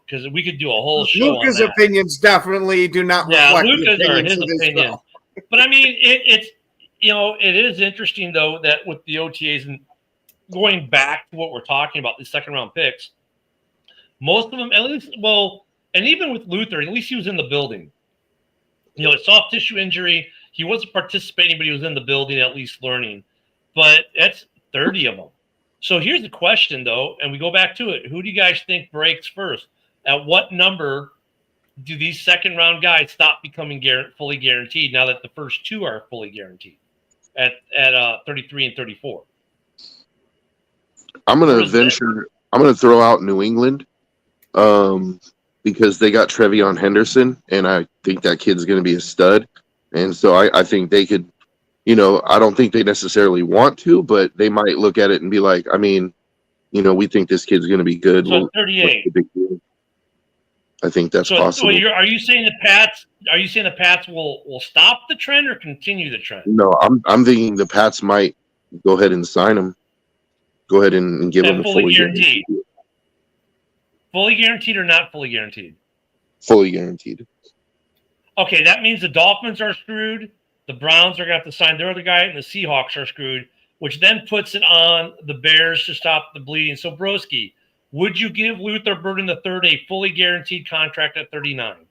Because we could do a whole show. Luca's opinions definitely do not reflect Luca's are his opinion. But I mean, it is interesting though that with the OTAs and going back to what we're talking about, the second round picks, most of them, at least, and even with Luther, at least he was in the building. A soft tissue injury. He wasn't participating, but he was in the building at least learning. But that's 30 of them. So here's the question, though, and we go back to it. Who do you guys think breaks first? At what number do these second-round guys stop becoming fully guaranteed now that the first two are fully guaranteed at 33 and 34? I'm going to throw out New England because they got Trevion Henderson, and I think that kid's going to be a stud. And so I think they could, I don't think they necessarily want to, but they might look at it and be like, I mean, we think this kid's going to be good. So 38. I think that's possible. So are you saying the Pats will stop the trend or continue the trend? No, I'm thinking the Pats might go ahead and sign him. Go ahead and give him a fully guaranteed. Fully guaranteed or not fully guaranteed? Fully guaranteed. Okay, that means the Dolphins are screwed. The Browns are going to have to sign their other guy, and the Seahawks are screwed, which then puts it on the Bears to stop the bleeding. So, Broski, would you give Luther Burden III a fully guaranteed contract at 39?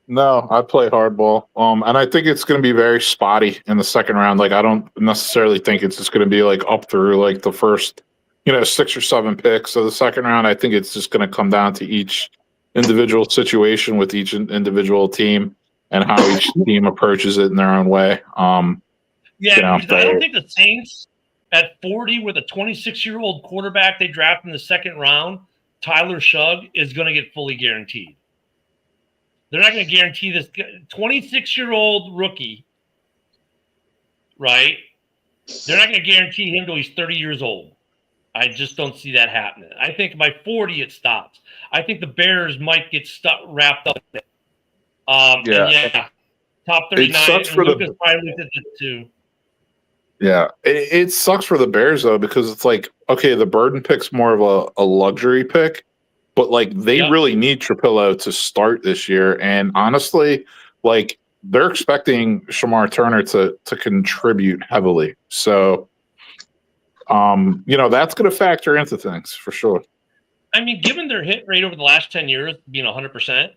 No, I play hardball. And I think it's going to be very spotty in the second round. Like, I don't necessarily think it's just going to be like up through like the first, 6 or 7 picks of the second round. I think it's just going to come down to each individual situation with each individual team and how each team approaches it in their own way. I don't think the Saints at 40 with a 26-year-old quarterback they draft in the second round, Tyler Shugg, is going to get fully guaranteed. They're not going to guarantee this 26-year-old rookie, right? They're not going to guarantee him until he's 30 years old. I just don't see that happening. I think by 40 it stops. I think the Bears might get wrapped up in it. Top 39. It sucks for Lucas probably looked at it too. Yeah, it sucks for the Bears though, because it's like, okay, the Burden pick's more of a luxury pick, but like they really need Trapillo to start this year, and honestly, like they're expecting Shamar Turner to contribute heavily. So, that's going to factor into things for sure. I mean, given their hit rate over the last 10 years being 100%,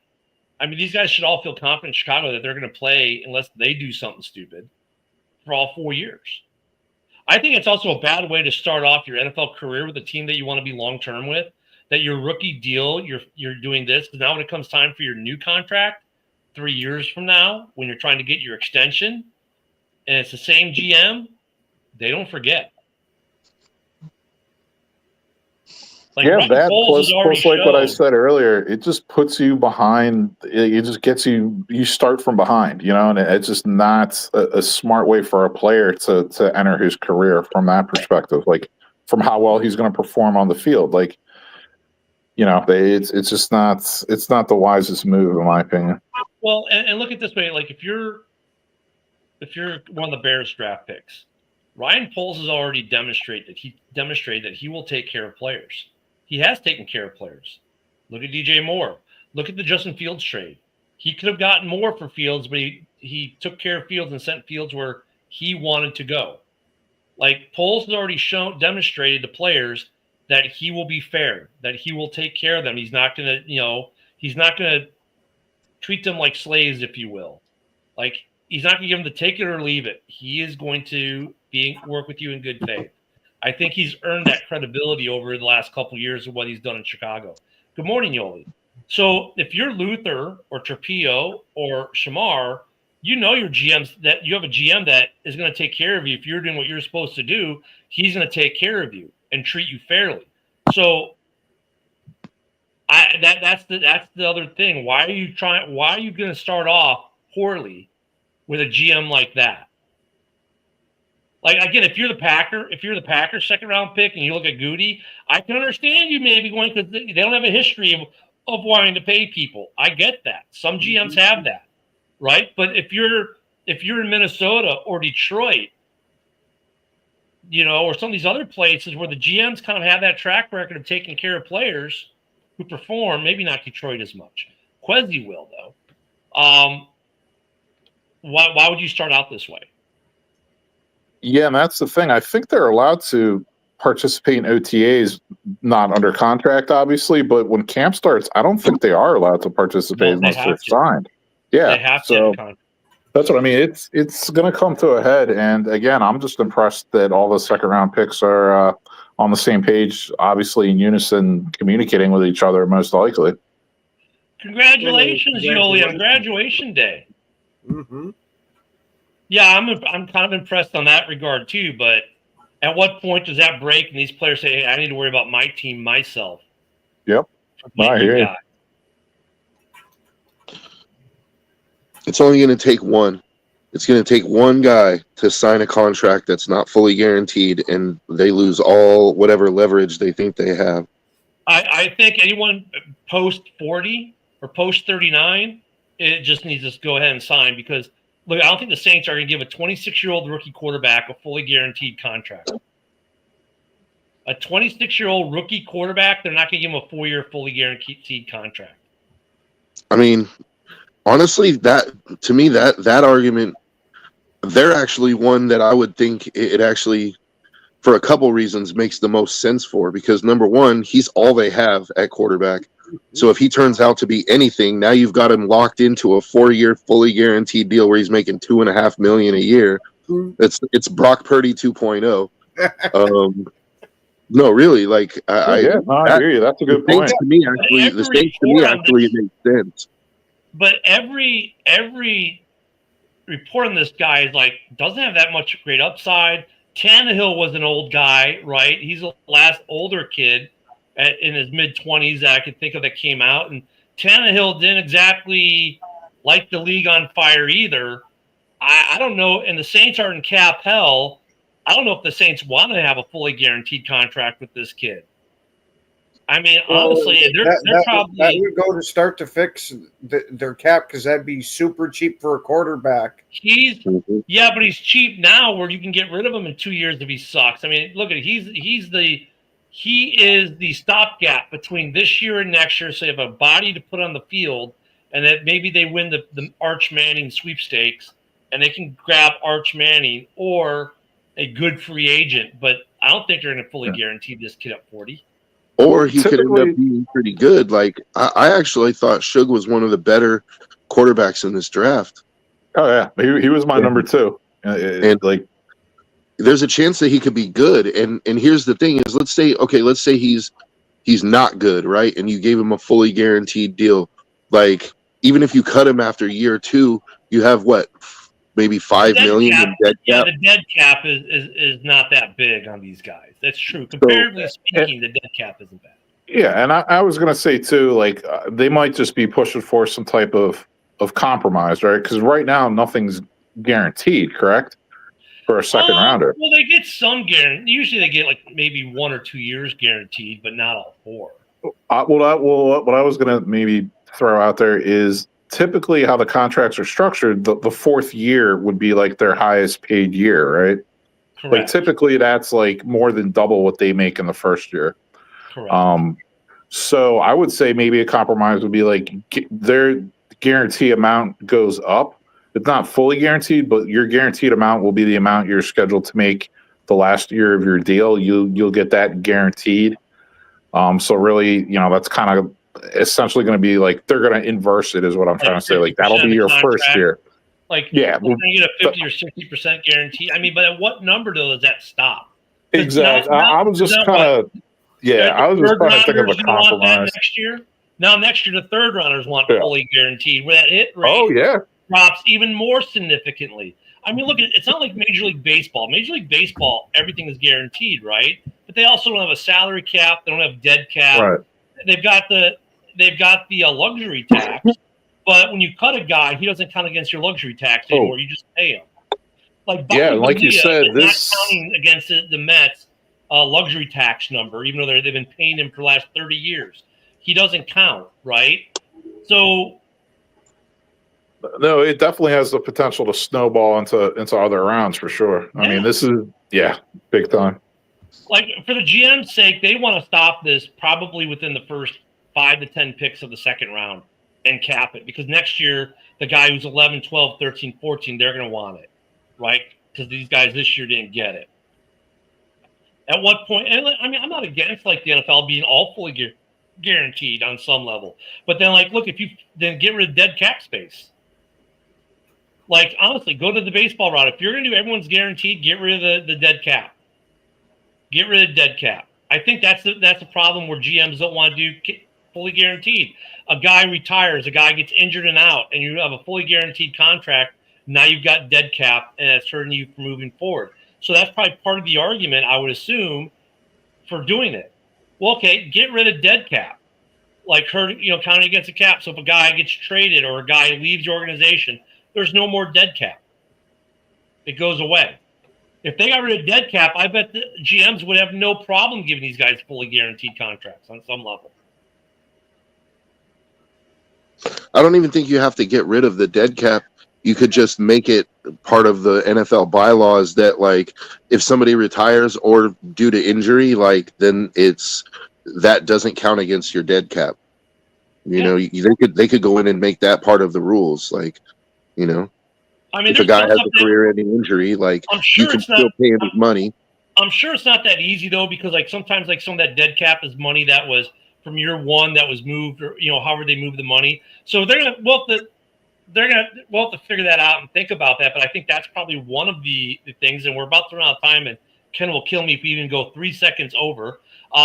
I mean, these guys should all feel confident in Chicago that they're going to play unless they do something stupid for all 4 years. I think it's also a bad way to start off your NFL career with a team that you want to be long-term with, that your rookie deal, you're doing this. Because now when it comes time for your new contract 3 years from now, when you're trying to get your extension, and it's the same GM, they don't forget. Like that plus like what I said earlier, it just puts you behind. It just gets you start from behind, and it's just not a smart way for a player to enter his career from that perspective, like from how well he's going to perform on the field. Like, it's just not the wisest move in my opinion. Well, and look at it this way, like if you're one of the Bears draft picks, Ryan Poles has already demonstrated that he will take care of players. He has taken care of players. Look at DJ Moore. Look at the Justin Fields trade. He could have gotten more for Fields, but he took care of Fields and sent Fields where he wanted to go. Like Poles has already demonstrated to players that he will be fair, that he will take care of them. He's not going to treat them like slaves, if you will. Like he's not going to give them the take it or leave it. He is going to work with you in good faith. I think he's earned that credibility over the last couple of years of what he's done in Chicago. Good morning, Yoli. So if you're Luther or Trapillo or Shamar, your GMs that you have a GM that is going to take care of you. If you're doing what you're supposed to do, he's going to take care of you and treat you fairly. So that's the other thing. Why are you going to start off poorly with a GM like that? Like again, if you're the Packers second round pick and you look at Goody, I can understand you maybe going because they don't have a history of wanting to pay people. I get that. Some GMs have that, right? But if you're in Minnesota or Detroit, or some of these other places where the GMs kind of have that track record of taking care of players who perform, maybe not Detroit as much. Quezzy will though. Why would you start out this way? Yeah, and that's the thing. I think they're allowed to participate in OTAs, not under contract, obviously, but when camp starts, I don't think they are allowed to participate unless they're signed. Yeah, they have to. That's what I mean. It's going to come to a head, and again, I'm just impressed that all the second round picks are on the same page, obviously in unison, communicating with each other most likely. Congratulations, Yoli, on graduation day. Mm-hmm. Yeah, I'm kind of impressed on that regard too. But at what point does that break and these players say, "Hey, I need to worry about my team myself"? Yep, I hear you. It's only going to take one. It's going to take one guy to sign a contract that's not fully guaranteed, and they lose all whatever leverage they think they have. I think anyone post 40 or post 39, it just needs to go ahead and sign because. Look, I don't think the Saints are going to give a 26-year-old rookie quarterback a fully guaranteed contract. A 26-year-old rookie quarterback, they're not going to give him a 4-year fully guaranteed contract. I mean, honestly, that argument, they're actually one that I would think it actually, for a couple reasons, makes the most sense for. Because number one, he's all they have at quarterback. So if he turns out to be anything, now you've got him locked into a 4-year fully guaranteed deal where he's making $2.5 million a year. It's Brock Purdy 2.0. No, really, like I hear you. That's a good point. The Saints to me actually makes sense. But every report on this guy is like doesn't have that much great upside. Tannehill was an old guy, right? He's the last older kid in his mid-20s that I could think of that came out. And Tannehill didn't exactly light the league on fire either. I don't know. And the Saints are in cap hell. I don't know if the Saints want to have a fully guaranteed contract with this kid. I mean, honestly, they're probably that would go to start to fix their cap because that'd be super cheap for a quarterback. Yeah, but he's cheap now where you can get rid of him in 2 years if he sucks. I mean, look at it. He is the stopgap between this year and next year. So you have a body to put on the field, and that maybe they win the Arch Manning sweepstakes, and they can grab Arch Manning or a good free agent. But I don't think they're going to fully guarantee this kid at 40. Or he could end up being pretty good. Like I actually thought Shug was one of the better quarterbacks in this draft. Oh yeah, he was my number 2. And like, there's a chance that he could be good. And here's the thing: is let's say he's not good, right? And you gave him a fully guaranteed deal. Like even if you cut him after year 2, you have what? Maybe $5 million in dead cap. Yeah, the dead cap is not that big on these guys. That's true. Comparatively speaking, the dead cap isn't bad. Yeah, and I was going to say too, like they might just be pushing for some type of compromise, right? Because right now nothing's guaranteed, correct? For a second rounder. Well, they get some guarantee. Usually they get like maybe 1 or 2 years guaranteed, but not all 4. What I was going to maybe throw out there is typically how the contracts are structured, the 4th year would be like their highest paid year, right? Correct. Like typically that's like more than double what they make in the first year. Correct. So I would say maybe a compromise would be like their guarantee amount goes up. It's not fully guaranteed, but your guaranteed amount will be the amount you're scheduled to make the last year of your deal. You'll get that guaranteed. So really, that's kind of essentially going to be like they're going to inverse it, is what I'm trying to say. Like that'll be your first year. Like yeah, we're going to get a 50 or 60% guarantee. I mean, but at what number does that stop? Exactly. I was just kind of I was just trying to think of a compromise. Next year, the third rounders want fully guaranteed. Where that hit rate drops even more significantly. I mean, look, it's not like Major League Baseball. Major League Baseball, everything is guaranteed, right? But they also don't have a salary cap. They don't have dead cap. Right. They've got the luxury tax. But when you cut a guy, he doesn't count against your luxury tax anymore. You just pay him. Like like you said, this not counting against the Mets luxury tax number, even though they've been paying him for the last 30 years. He doesn't count, right? So. No, it definitely has the potential to snowball into other rounds for sure. I mean, this is big time. Like for the GM's sake, they want to stop this probably within the first 5 to 10 picks of the second round and cap it, because next year the guy who's 11, 12, 13, 14, they're going to want it, right? Because these guys this year didn't get it. At what point? And I mean, I'm not against like the NFL being all fully guaranteed on some level, but then look, if you then get rid of dead cap space. Like, honestly, go to the baseball route. If you're going to do everyone's guaranteed, get rid of the dead cap. Get rid of dead cap. I think that's a problem where GMs don't want to do fully guaranteed. A guy retires, a guy gets injured and out, and you have a fully guaranteed contract. Now you've got dead cap, and it's hurting you from moving forward. So that's probably part of the argument, I would assume, for doing it. Well, okay, get rid of dead cap. Like, counting against the cap. So if a guy gets traded or a guy leaves the organization, there's no more dead cap. It goes away. If they got rid of dead cap, I bet the GMs would have no problem giving these guys fully guaranteed contracts on some level. I don't even think you have to get rid of the dead cap. You could just make it part of the NFL bylaws that, like, if somebody retires or due to injury, then that doesn't count against your dead cap. They could go in and make that part of the rules. I mean, if a guy has a career-ending injury, you can still pay him his money. I'm sure it's not that easy though, because sometimes some of that dead cap is money that was from year one that was moved, or however they move the money. So they're gonna have to figure that out and think about that. But I think that's probably one of the things. And we're about to run out of time, and Ken will kill me if we even go 3 seconds over.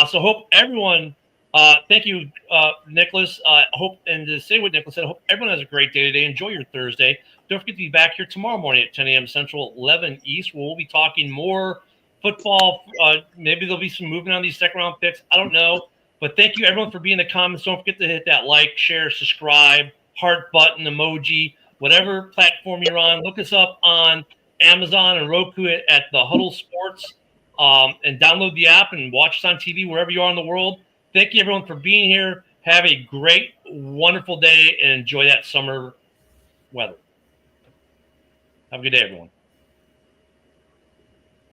So hope everyone. Thank you, Nicholas. Hope, and to say what Nicholas said, I hope everyone has a great day today. Enjoy your Thursday. Don't forget to be back here tomorrow morning at 10 a.m. Central, 11 East, where we'll be talking more football. Maybe there'll be some movement on these second-round picks. I don't know. But thank you, everyone, for being in the comments. Don't forget to hit that like, share, subscribe, heart button, emoji, whatever platform you're on. Look us up on Amazon and Roku at the Huddle Sports, and download the app and watch us on TV wherever you are in the world. Thank you, everyone, for being here. Have a great, wonderful day and enjoy that summer weather. Have a good day, everyone.